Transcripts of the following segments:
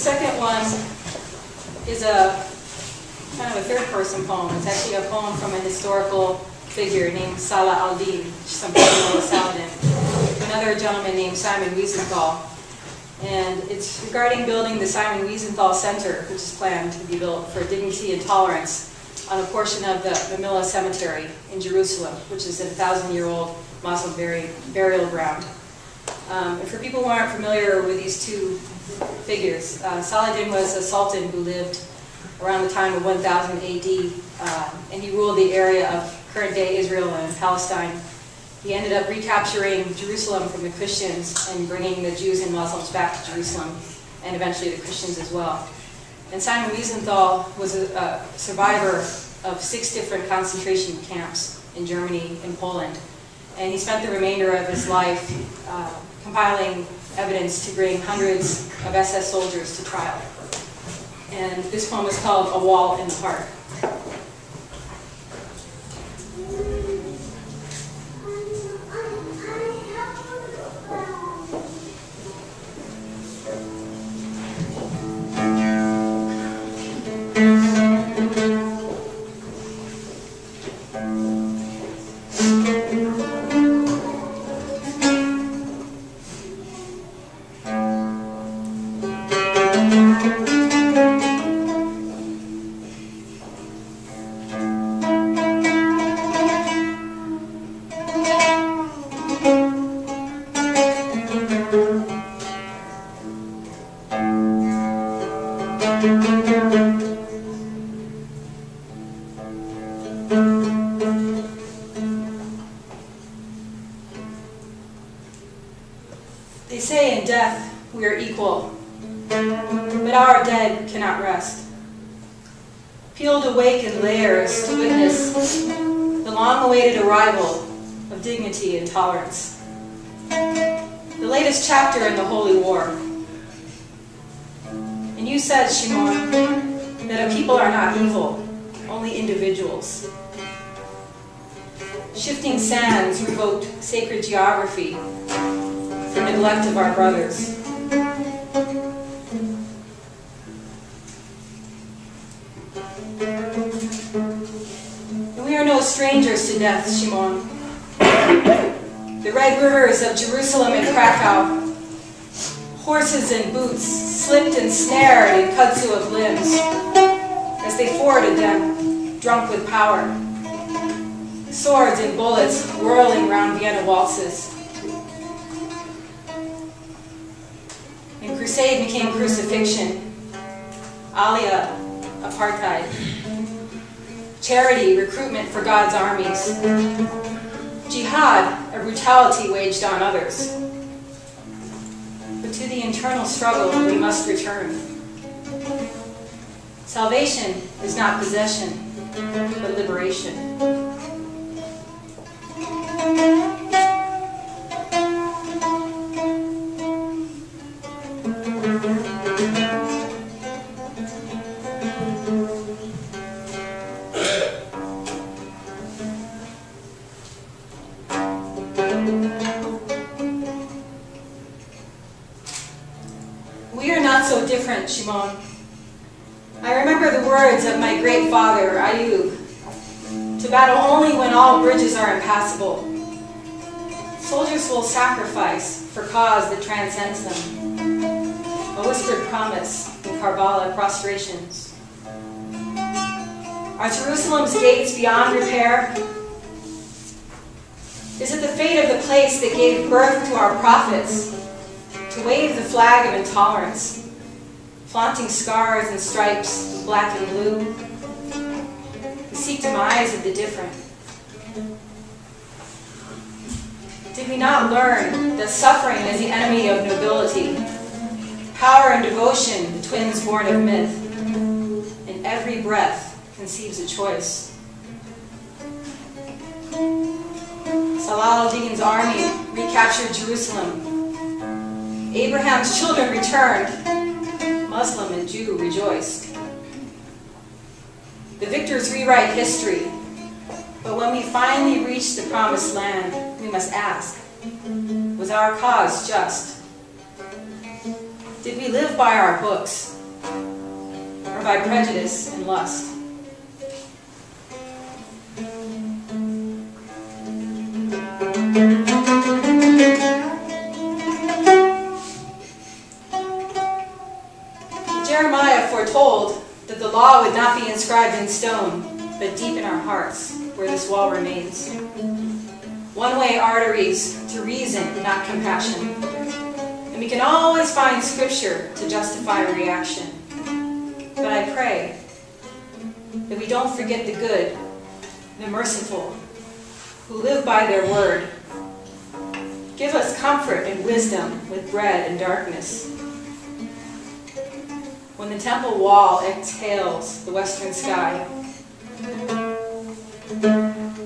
second one is a kind of a third-person poem. It's actually a poem from a historical figure named Salah-al-Din, which some people know as Saladin, to another gentleman named Simon Wiesenthal. And it's regarding building the Simon Wiesenthal Center, which is planned to be built for dignity and tolerance on a portion of the Mamilla Cemetery in Jerusalem, which is a 1,000-year-old Muslim burial ground. And for people who aren't familiar with these two figures, Saladin was a sultan who lived around the time of 1000 AD, and he ruled the area of current-day Israel and Palestine. He ended up recapturing Jerusalem from the Christians and bringing the Jews and Muslims back to Jerusalem, and eventually the Christians as well. And Simon Wiesenthal was a survivor of 6 different concentration camps in Germany and Poland. And he spent the remainder of his life compiling evidence to bring hundreds of SS soldiers to trial. And this poem is called A Wall in the Heart. They say in death we are equal, but our dead cannot rest. Peeled awake in layers to witness the long-awaited arrival of dignity and tolerance. The latest chapter in the Holy War. And you said, Shimon, that a people are not evil, only individuals. Shifting sands revoked sacred geography for neglect of our brothers. And we are no strangers to death, Shimon. The red rivers of Jerusalem and Krakow, horses and boots slipped and snared in kudzu of limbs as they forded them, drunk with power. Swords and bullets whirling round Vienna waltzes. And Crusade became crucifixion, Aliyah, apartheid, charity, recruitment for God's armies, jihad, a brutality waged on others. But to the internal struggle we must return. Salvation is not possession, but liberation. We are not so different, Shimon. I remember the words of my great father, Ayub, to battle only when all bridges are impassable. Soldiers will sacrifice for cause that transcends them. A whispered promise in Karbala prostrations. Are Jerusalem's gates beyond repair? Is it the fate of the place that gave birth to our prophets to wave the flag of intolerance, flaunting scars and stripes of black and blue? We seek demise of the different. Did we not learn that suffering is the enemy of nobility, power and devotion the twins born of myth, and every breath conceives a choice? Salah-al-Din's army recaptured Jerusalem. Abraham's children returned. Muslim and Jew rejoiced. The victors rewrite history, but when we finally reach the promised land, we must ask, was our cause just? Did we live by our books, or by prejudice and lust? Jeremiah foretold that the law would not be inscribed in stone, but deep in our hearts, where this wall remains. One-way arteries to reason, not compassion. And we can always find scripture to justify a reaction. But I pray that we don't forget the good, the merciful, who live by their word. Give us comfort and wisdom with bread and darkness. When the temple wall exhales the western sky,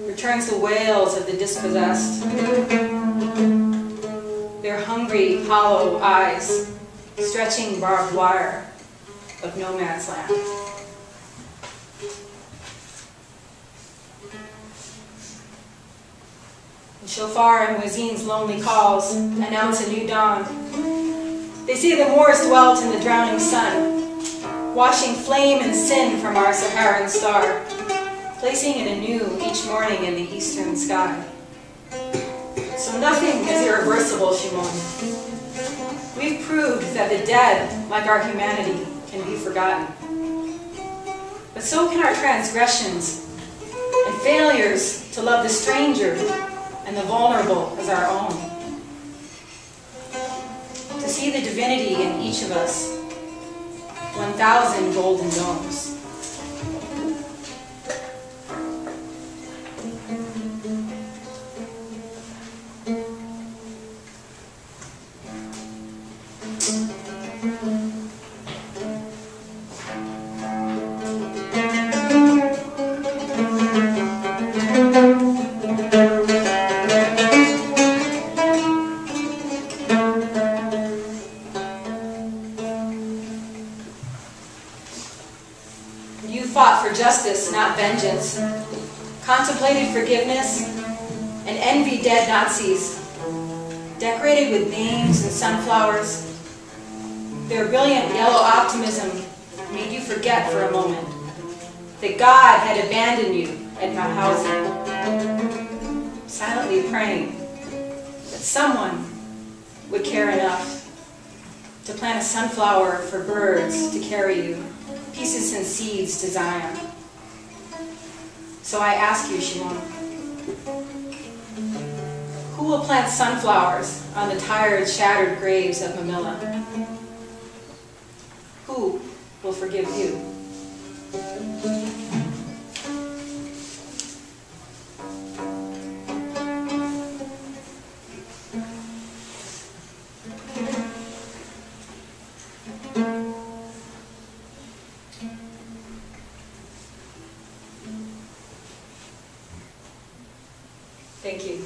returns the wails of the dispossessed, their hungry, hollow eyes stretching barbed wire of no man's land. The shofar and muezzin's lonely calls announce a new dawn. They say the Moors dwelt in the drowning sun, washing flame and sin from our Saharan star, placing it anew each morning in the eastern sky. So nothing is irreversible, Shimon. We've proved that the dead, like our humanity, can be forgotten. But so can our transgressions and failures to love the stranger and the vulnerable as our own. To see the divinity in each of us, 1,000 golden domes. Justice, not vengeance, contemplated forgiveness, and envied dead Nazis, decorated with names and sunflowers. Their brilliant yellow optimism made you forget for a moment that God had abandoned you at Mauthausen, silently praying that someone would care enough to plant a sunflower for birds to carry you, pieces and seeds to Zion. So I ask you, Shimon, who will plant sunflowers on the tired, shattered graves of Mamilla? Who will forgive you? Thank you.